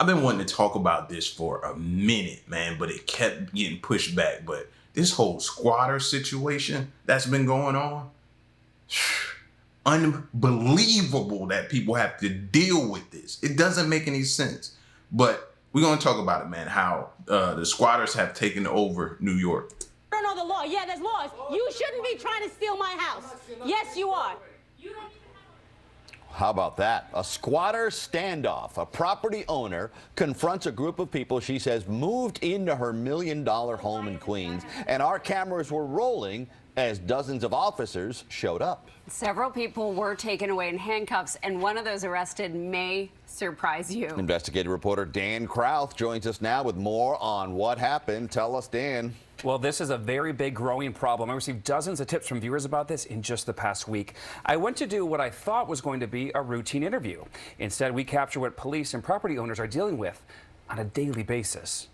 I've been wanting to talk about this for a minute, man, but it kept getting pushed back. But this whole squatter situation that's been going on, unbelievable that people have to deal with this. It doesn't make any sense. But we're going to talk about it, man, how the squatters have taken over New York. I don't know the law. Yeah, there's laws. You shouldn't be trying to steal my house. Yes, you are. How about that? A squatter standoff. A property owner confronts a group of people she says moved into her $1 million home in Queens, and our cameras were rolling as dozens of officers showed up. Several people were taken away in handcuffs, and one of those arrested may surprise you. Investigative reporter Dan Krauth joins us now with more on what happened. Tell us, Dan. Well, this is a very big growing problem. I received dozens of tips from viewers about this in just the past week. I went to do what I thought was going to be a routine interview. Instead, we capture what police and property owners are dealing with on a daily basis.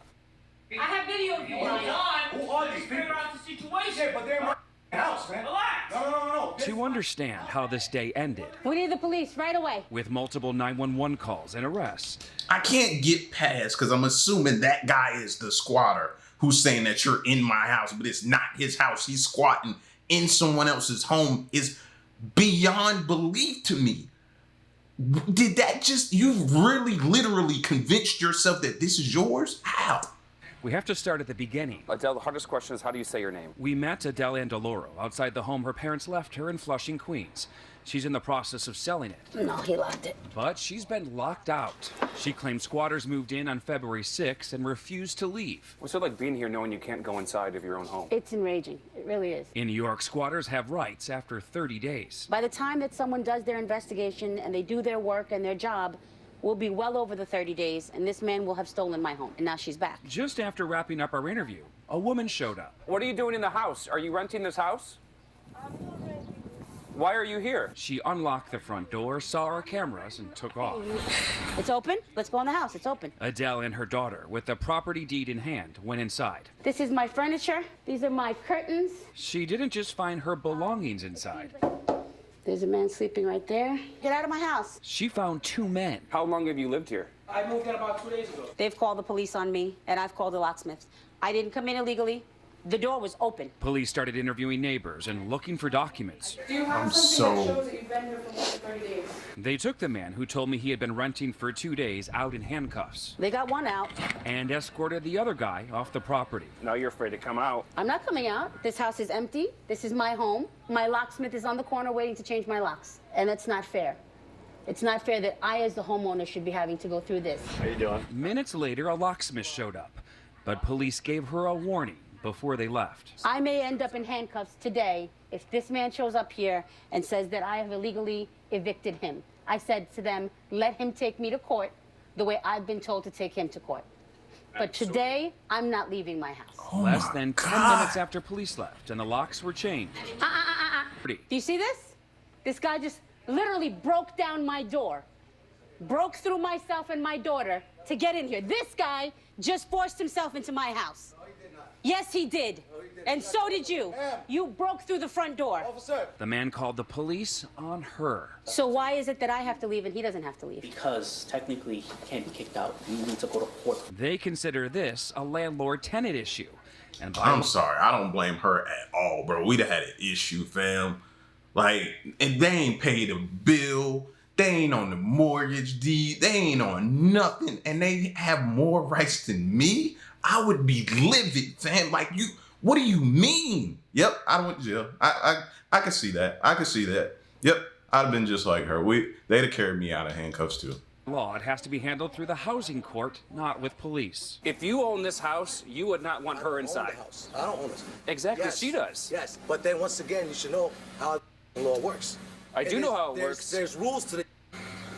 I have video of you. Who are these people? Figure out the situation. Yeah, but they're in my house, man. Relax. No. To understand how this day ended, We need the police right away. with multiple 911 calls and arrests, I can't get past, because I'm assuming that guy is the squatter who's saying that you're in my house, but it's not his house. He's squatting in someone else's home, is beyond belief to me. Did that just, you've really literally convinced yourself that this is yours? How? we have to start at the beginning. Adele, the hardest question is how do you say your name? We met Adele Andaloro outside the home her parents left her in Flushing, Queens. She's in the process of selling it. No, he locked it. But she's been locked out. She claims squatters moved in on February 6th and refused to leave. What's it like being here knowing you can't go inside of your own home? It's enraging. It really is. In New York, squatters have rights after 30 days. By the time that someone does their investigation and they do their work and their job, we'll be well over the 30 days, and this man will have stolen my home. And now she's back. Just after wrapping up our interview, a woman showed up. What are you doing in the house? Are you renting this house? Why are you here? She unlocked the front door, saw our cameras, and took off. It's open. Let's go in the house. It's open. Adele and her daughter, with the property deed in hand, went inside. This is my furniture. These are my curtains. She didn't just find her belongings inside. There's a man sleeping right there. Get out of my house. She found two men. How long have you lived here? I moved in about 2 days ago. They've called the police on me, and I've called the locksmiths. I didn't come in illegally. The door was open. Police started interviewing neighbors and looking for documents. Do you have something that shows that you've been here for more than 30 days? They took the man who told me he had been renting for 2 days out in handcuffs They got one out. and escorted the other guy off the property. Now you're afraid to come out. I'm not coming out. This house is empty. This is my home. My locksmith is on the corner waiting to change my locks. And that's not fair. It's not fair that I, as the homeowner, should be having to go through this. How you doing? Minutes later, a locksmith showed up, but police gave her a warning before they left. I may end up in handcuffs today if this man shows up here and says that I have illegally evicted him. I said to them, let him take me to court the way I've been told to take him to court. But today, I'm not leaving my house. Oh Less my than 10 God. minutes after police left and the locks were changed. Do you see this? This guy just literally broke down my door, broke through myself and my daughter to get in here. This guy just forced himself into my house. Yes, he did. And so did you. You broke through the front door. The man called the police on her. So why is it that I have to leave and he doesn't have to leave? Because technically he can't be kicked out. You need to go to court. They consider this a landlord-tenant issue. And I'm sorry, I don't blame her at all, bro. We'd have had an issue, fam. Like, if they ain't paid a bill, they ain't on the mortgage deed, they ain't on nothing, and they have more rights than me, I would be livid, fam. Like, you, what do you mean? Yep, I went to jail. I can see that. I can see that. Yep, I'd have been just like her. They'd have carried me out of handcuffs too. law, it has to be handled through the housing court, not with police. If you own this house, you would not want her inside. I don't own the house. I don't own it. Exactly, Yes. she does. Yes, but then once again, you should know how the law works. I do know how it works. There's rules to the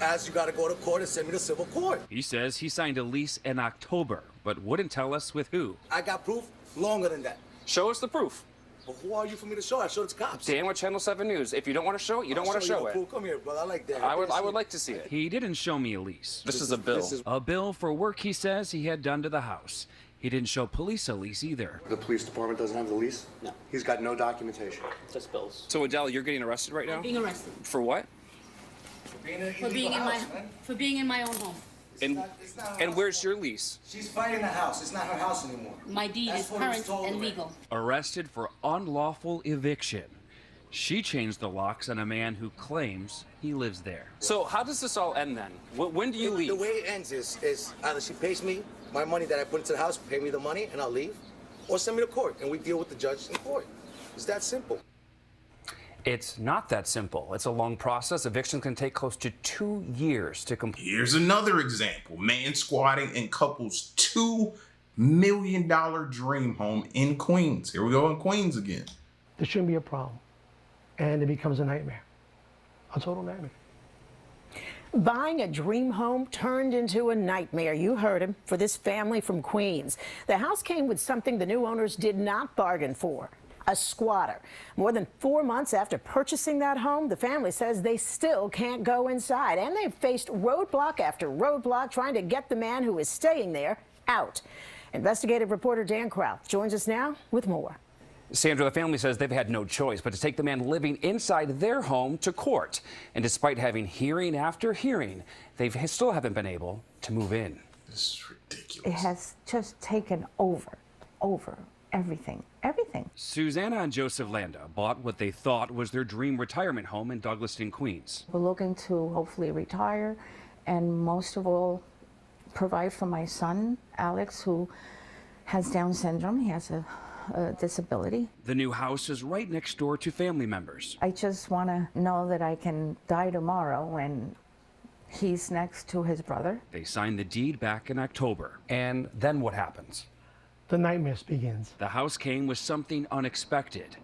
as you got to go to court and send me to civil court. He says he signed a lease in October, but wouldn't tell us with who. I got proof longer than that. Show us the proof. But who are you for me to show? I showed it to cops. Dan with Channel 7 News. If you don't want to show it, you don't want to show it. Proof. Come here, brother. I like that. I would like to see it. He didn't show me a lease. This is a bill. A bill for work he says he had done to the house. He didn't show police a lease either. The police department doesn't have the lease? No. He's got no documentation. Just bills. So Adele, you're getting arrested right now? Being arrested For what? for being in my own home. And where's your lease? She's fighting the house. It's not her house anymore. My deed That's is what was current told and her. legal. Arrested for unlawful eviction. She changed the locks on a man who claims he lives there. So how does this all end then? When do you leave? The way it ends is either she pays me my money that I put into the house, pay me the money, and I'll leave, or send me to court, and we deal with the judge in court. It's that simple. It's not that simple. It's a long process. Eviction can take close to 2 years to complete. Here's another example. Man squatting in couple's $2 million dream home in Queens. Here we go in Queens again. There shouldn't be a problem. And it becomes a nightmare. A total nightmare. Buying a dream home turned into a nightmare. You heard him, for this family from Queens. The house came with something the new owners did not bargain for. A squatter. More than 4 months after purchasing that home, the family says they still can't go inside. And they've faced roadblock after roadblock trying to get the man who is staying there out. Investigative reporter Dan Kraut joins us now with more. Sandra, the family says they've had no choice but to take the man living inside their home to court. And despite having hearing after hearing, they still haven't been able to move in. This is ridiculous. It has just taken over everything. Susanna and Joseph Landa bought what they thought was their dream retirement home in Douglaston, Queens. We're looking to hopefully retire and most of all provide for my son, Alex, who has Down syndrome. He has a disability. The new house is right next door to family members. I just want to know that I can die tomorrow when he's next to his brother. They signed the deed back in October. And then what happens? The nightmare begins. The house came with something unexpected.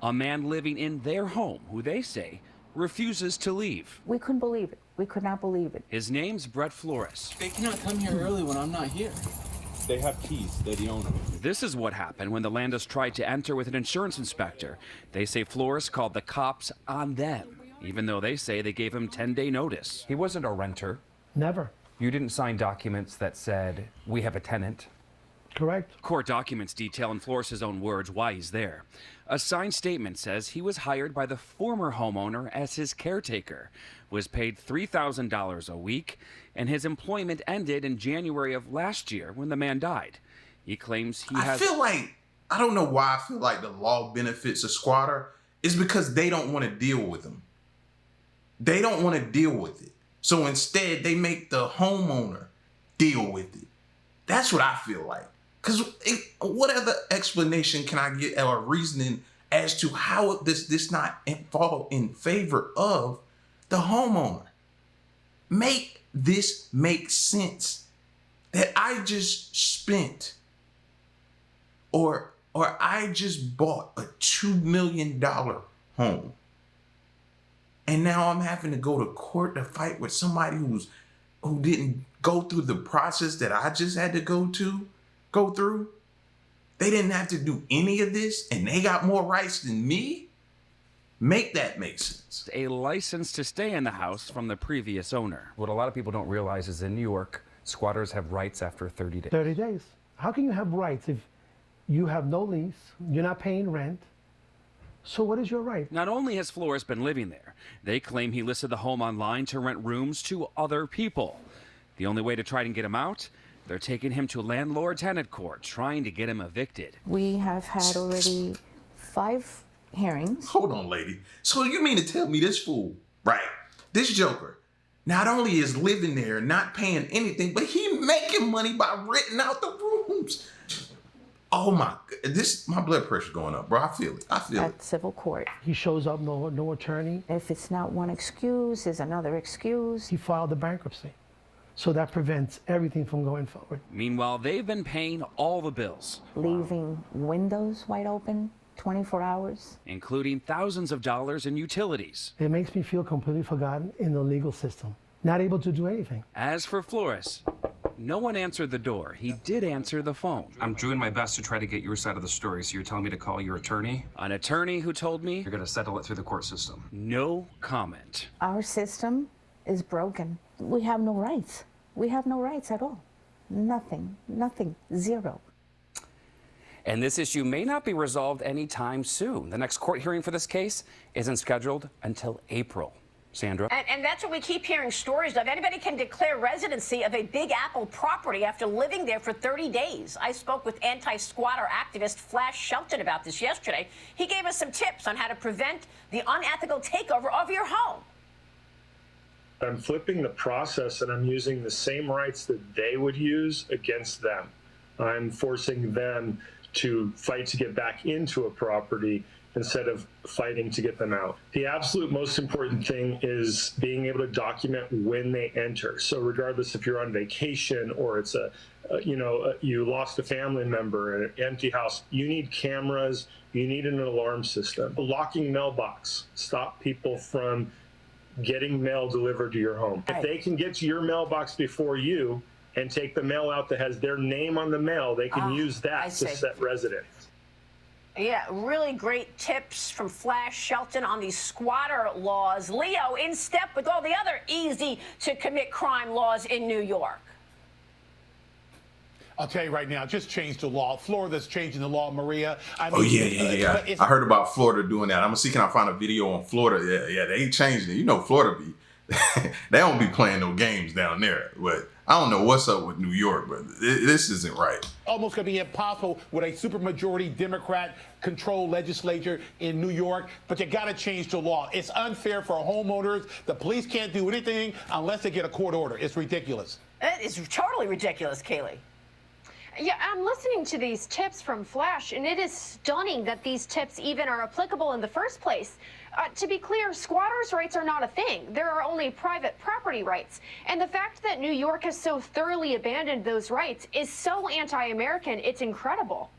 A man living in their home who they say refuses to leave. We couldn't believe it. We could not believe it. His name's Brett Flores. They cannot come here early when I'm not here. They have keys. They're the owner. This is what happened when the Landas tried to enter with an insurance inspector. They say Flores called the cops on them, even though they say they gave him 10-day notice. He wasn't a renter. Never. You didn't sign documents that said, we have a tenant. Correct. Court documents detail in Flores' own words why he's there. A signed statement says he was hired by the former homeowner as his caretaker, was paid $3,000 a week, and his employment ended in January of last year when the man died. He claims he has... I don't know why I feel like the law benefits a squatter. It's because they don't want to deal with them. They don't want to deal with it. So instead, they make the homeowner deal with it. That's what I feel like. Because what other explanation can I get or reasoning as to how this not fall in favor of the homeowner? Make this make sense that I just spent or I just bought a $2 million home. And now I'm having to go to court to fight with somebody who didn't go through the process that I just had to go through. They didn't have to do any of this and they got more rights than me. Make that make sense. A license to stay in the house from the previous owner. What a lot of people don't realize is in New York, squatters have rights after 30 days. 30 days. How can you have rights if you have no lease, you're not paying rent? So what is your right? Not only has Flores been living there, they claim he listed the home online to rent rooms to other people. The only way to try and get him out, they're taking him to landlord-tenant court, trying to get him evicted. We have had already 5 hearings. Hold on, lady. So you mean to tell me this fool, right, this joker, not only is living there, not paying anything, but he making money by renting out the rooms. Oh my, my blood pressure going up, bro. I feel it. At civil court. He shows up, no attorney. If it's not one excuse, there's another excuse. He filed the bankruptcy. So that prevents everything from going forward. Meanwhile, they've been paying all the bills. Leaving windows wide open 24 hours. Including thousands of dollars in utilities. It makes me feel completely forgotten in the legal system. Not able to do anything. As for Flores, no one answered the door. He did answer the phone. I'm doing my best to try to get your side of the story, so you're telling me to call your attorney? An attorney who told me You're going to settle it through the court system. no comment. Our system is broken. We have no rights. We have no rights at all. Nothing, zero. And this issue may not be resolved anytime soon. The next court hearing for this case isn't scheduled until April. Sandra? And that's what we keep hearing stories of. Anybody can declare residency of a Big Apple property after living there for 30 days. I spoke with anti-squatter activist Flash Shelton about this yesterday. He gave us some tips on how to prevent the unethical takeover of your home. I'm flipping the process and I'm using the same rights that they would use against them. I'm forcing them to fight to get back into a property instead of fighting to get them out. The absolute most important thing is being able to document when they enter. So regardless if you're on vacation or it's you lost a family member, an empty house, you need cameras, you need an alarm system. A locking mailbox, stop people from getting mail delivered to your home. If they can get to your mailbox before you and take the mail out that has their name on the mail, they can use that to set residence. Yeah, really great tips from Flash Shelton on these squatter laws. Leo, in step with all the other easy-to-commit crime laws in New York. I'll tell you right now, just changed the law. Florida's changing the law, Maria. I mean, oh, yeah. I heard about Florida doing that. I'm going to see, can I find a video on Florida? Yeah, they ain't changing it. You know, Florida they don't be playing no games down there. But I don't know what's up with New York, but this isn't right. Almost going to be impossible with a supermajority Democrat-controlled legislature in New York, but you got to change the law. It's unfair for homeowners. The police can't do anything unless they get a court order. It's ridiculous. It is totally ridiculous, Kaylee. Yeah, I'm listening to these tips from Flash, and it is stunning that these tips even are applicable in the first place. To be clear, squatters' rights are not a thing. There are only private property rights. And the fact that New York has so thoroughly abandoned those rights is so anti-American, it's incredible.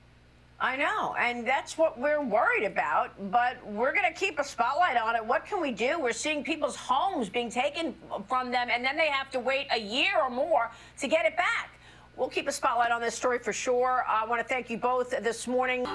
I know, and that's what we're worried about, but we're going to keep a spotlight on it. What can we do? We're seeing people's homes being taken from them, and then they have to wait a year or more to get it back. We'll keep a spotlight on this story for sure. I want to thank you both this morning.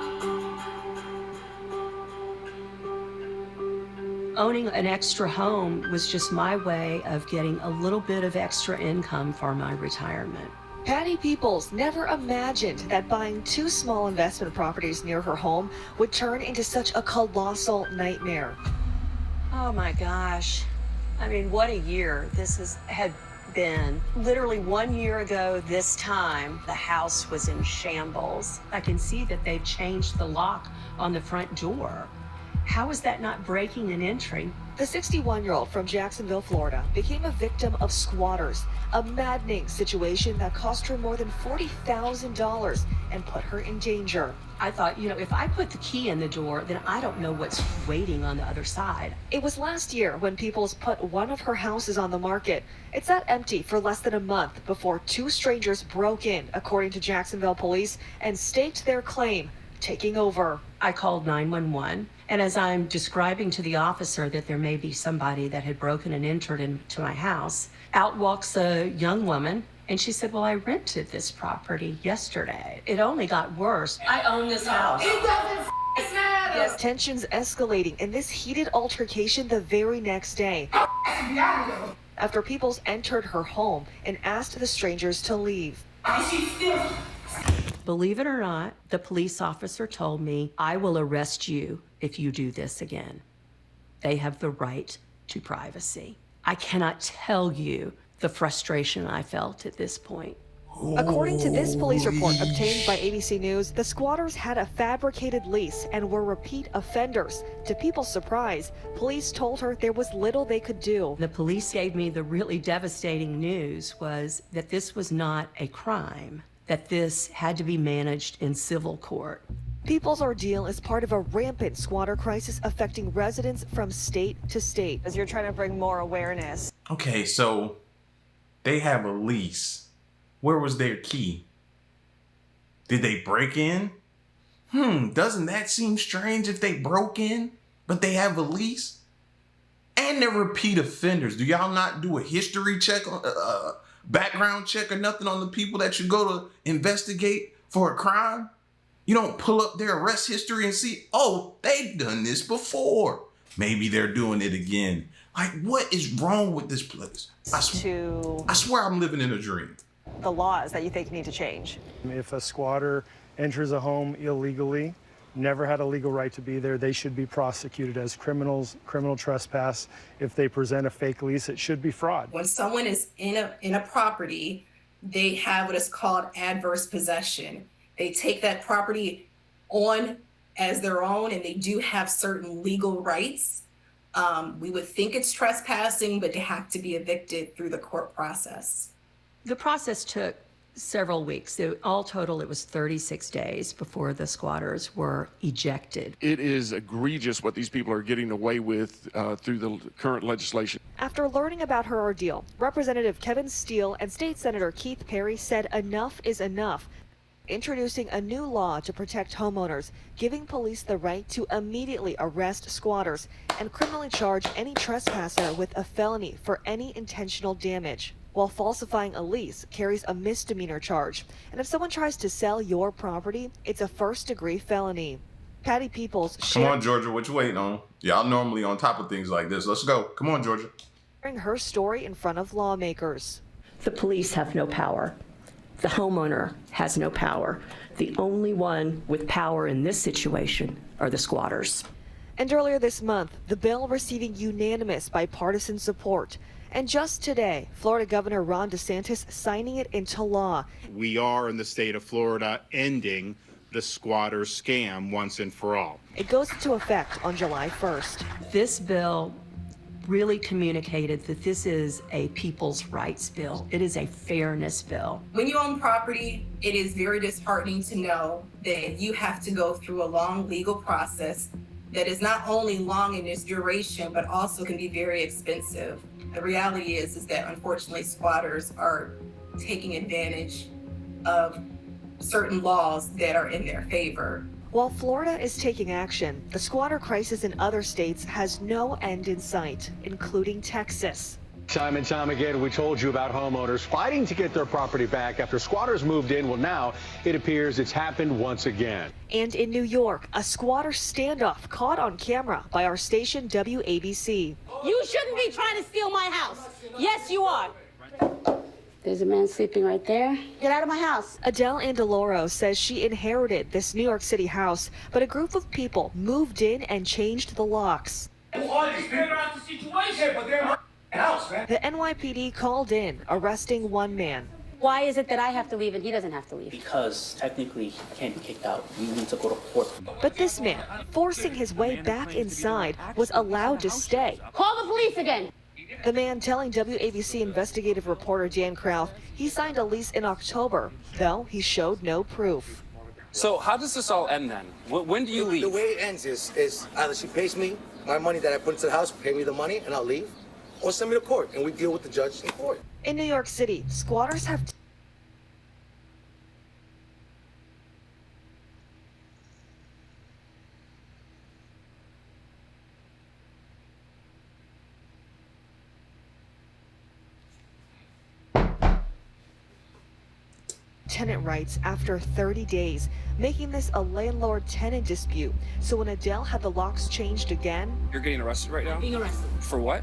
Owning an extra home was just my way of getting a little bit of extra income for my retirement. Patty Peoples never imagined that buying 2 small investment properties near her home would turn into such a colossal nightmare. Oh my gosh. I mean, what a year this had been. Literally 1 year ago this time, the house was in shambles. I can see that they've changed the lock on the front door. How is that not breaking and entering? The 61-year-old from Jacksonville, Florida, became a victim of squatters, a maddening situation that cost her more than $40,000 and put her in danger. I thought, if I put the key in the door, then I don't know what's waiting on the other side. It was last year when Peoples put one of her houses on the market. It sat empty for less than a month before 2 strangers broke in, according to Jacksonville police, and staked their claim, taking over. I called 911, and as I'm describing to the officer that there may be somebody that had broken and entered into my house, out walks a young woman, and she said, well, I rented this property yesterday. It only got worse. I own this house. It doesn't matter. Yes, tensions escalating in this heated altercation the very next day. After Peoples entered her home and asked the strangers to leave. Believe it or not, the police officer told me, I will arrest you if you do this again. They have the right to privacy. I cannot tell you the frustration I felt at this point. According to this police report obtained by ABC News, the squatters had a fabricated lease and were repeat offenders. To people's surprise, police told her there was little they could do. The police gave me the really devastating news was that this was not a crime, that this had to be managed in civil court. People's ordeal is part of a rampant squatter crisis affecting residents from state to state. As you're trying to bring more awareness. Okay, so they have a lease. Where was their key? Did they break in? Doesn't that seem strange if they broke in, but they have a lease? And they're repeat offenders. Do y'all not do a history check, background check or nothing on the people that you go to investigate for a crime? You don't pull up their arrest history and see, oh, they've done this before. Maybe they're doing it again. Like, what is wrong with this place? I swear I'm living in a dream. The laws that you think need to change. If a squatter enters a home illegally, never had a legal right to be there. They should be prosecuted as criminals, criminal trespass. If they present a fake lease, it should be fraud. When someone is in a property, they have what is called adverse possession. They take that property on as their own, and they do have certain legal rights. We would think it's trespassing, but they have to be evicted through the court process. The process took several weeks. So all total, it was 36 days before the squatters were ejected. It is egregious what these people are getting away with through the current legislation. After learning about her ordeal, Representative Kevin Steele and State Senator Keith Perry said enough is enough, introducing a new law to protect homeowners, giving police the right to immediately arrest squatters and criminally charge any trespasser with a felony for any intentional damage, while falsifying a lease carries a misdemeanor charge. And if someone tries to sell your property, it's a first-degree felony. Patty Peoples Come on, Georgia, what you waiting on? Y'all normally on top of things like this. Let's go. Come on, Georgia. sharing her story in front of lawmakers. The police have no power. The homeowner has no power. The only one with power in this situation are the squatters. And earlier this month, the bill receiving unanimous bipartisan support. And just today, Florida Governor Ron DeSantis signing it into law. We are in the state of Florida ending the squatter scam once and for all. It goes into effect on July 1st. This bill really communicated that this is a people's rights bill. It is a fairness bill. When you own property, it is very disheartening to know that you have to go through a long legal process that is not only long in its duration, but also can be very expensive. The reality is that unfortunately squatters are taking advantage of certain laws that are in their favor. While Florida is taking action, the squatter crisis in other states has no end in sight, including Texas. Time and time again, we told you about homeowners fighting to get their property back after squatters moved in. Well, now it appears it's happened once again. And in New York, a squatter standoff caught on camera by our station WABC. You shouldn't be trying to steal my house. Yes, you are. There's a man sleeping right there. Get out of my house. Adele Andaloro says she inherited this New York City house, but a group of people moved in and changed the locks. Who are these? Figure out the situation. Yeah, but they're in my house, man. The NYPD called in, arresting one man. Why is it that I have to leave and he doesn't have to leave? Because technically he can't be kicked out. You need to go to court. But this man, forcing his way back inside, was allowed to stay. Call the police again. The man telling WABC investigative reporter Dan Krauth he signed a lease in October, though he showed no proof. So how does this all end then? When do you leave? The way it ends is either she pays me my money that I put into the house, pay me the money, and I'll leave, or send me to court, and we deal with the judge in court. In New York City, squatters have tenant rights after 30 days, making this a landlord-tenant dispute. So when Adele had the locks changed again... You're getting arrested right now? Being arrested. For what?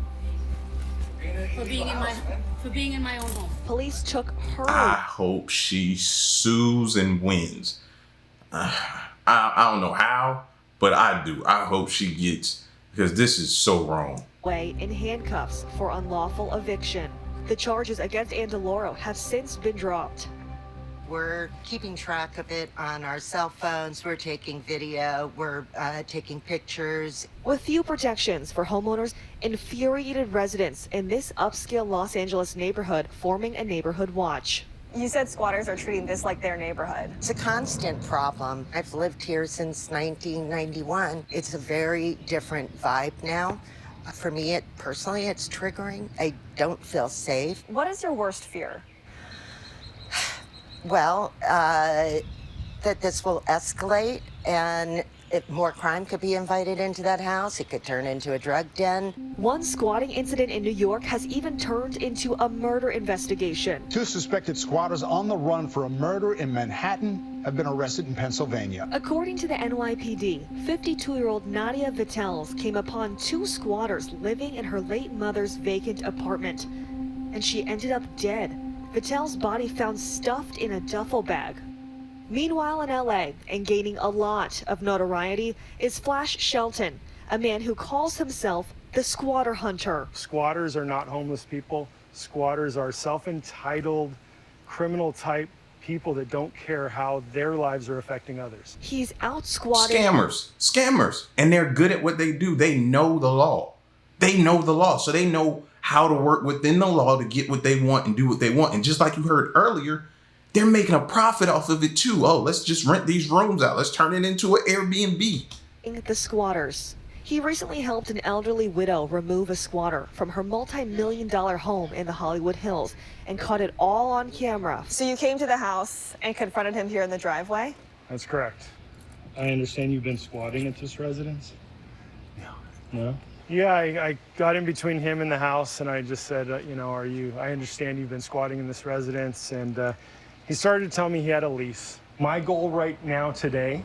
For being in my own home. Police took her... I hope she sues and wins. I don't know how, but I do. I hope she gets, because this is so wrong. ...way in handcuffs for unlawful eviction. The charges against Andaloro have since been dropped. We're keeping track of it on our cell phones. We're taking video. We're taking pictures. With few protections for homeowners, infuriated residents in this upscale Los Angeles neighborhood forming a neighborhood watch. You said squatters are treating this like their neighborhood. It's a constant problem. I've lived here since 1991. It's a very different vibe now. For me, personally, it's triggering. I don't feel safe. What is your worst fear? Well, that this will escalate and more crime could be invited into that house. It could turn into a drug den. One squatting incident in New York has even turned into a murder investigation. 2 suspected squatters on the run for a murder in Manhattan have been arrested in Pennsylvania. According to the NYPD, 52-year-old Nadia Vitels came upon 2 squatters living in her late mother's vacant apartment, and she ended up dead. Vittel's body found stuffed in a duffel bag. Meanwhile, in LA, and gaining a lot of notoriety, is Flash Shelton, a man who calls himself the squatter hunter. Squatters are not homeless people. Squatters are self-entitled, criminal-type people that don't care how their lives are affecting others. He's out squatting. Scammers. And they're good at what they do. They know the law. They know the law. So they know how to work within the law to get what they want and do what they want. And just like you heard earlier, they're making a profit off of it too. Oh, let's just rent these rooms out. Let's turn it into an Airbnb. The squatters. He recently helped an elderly widow remove a squatter from her multi-million-dollar home in the Hollywood Hills and caught it all on camera. So you came to the house and confronted him here in the driveway? That's correct. I understand you've been squatting at this residence? No? Yeah, I got in between him and the house, and I just said, I understand you've been squatting in this residence, and he started to tell me he had a lease. My goal right now today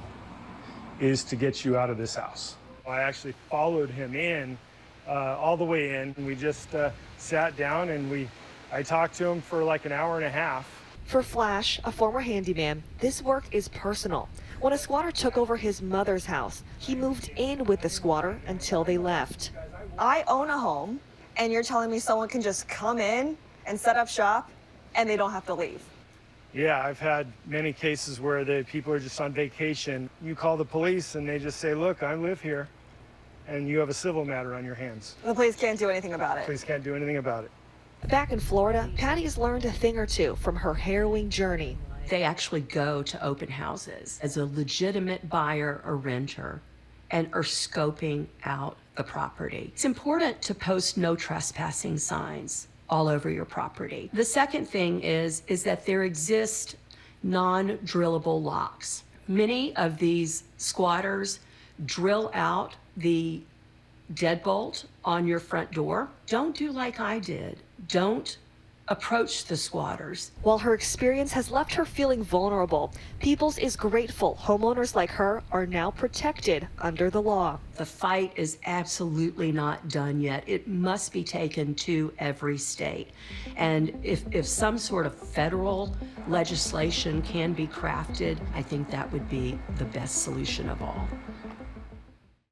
is to get you out of this house. I actually followed him in, all the way in, and we just sat down and I talked to him for like an hour and a half. For Flash, a former handyman, this work is personal. When a squatter took over his mother's house, he moved in with the squatter until they left. I own a home, and you're telling me someone can just come in and set up shop, and they don't have to leave? Yeah, I've had many cases where the people are just on vacation. You call the police and they just say, look, I live here, and you have a civil matter on your hands. The police can't do anything about it. Police can't do anything about it. Back in Florida, Patty has learned a thing or two from her harrowing journey. They actually go to open houses as a legitimate buyer or renter and are scoping out the property. It's important to post no trespassing signs all over your property. The second thing is that there exist non-drillable locks. Many of these squatters drill out the deadbolt on your front door. Don't do like I did. Don't approach the squatters. While her experience has left her feeling vulnerable, Peoples is grateful homeowners like her are now protected under the law. The fight is absolutely not done yet. It must be taken to every state. And if some sort of federal legislation can be crafted, I think that would be the best solution of all.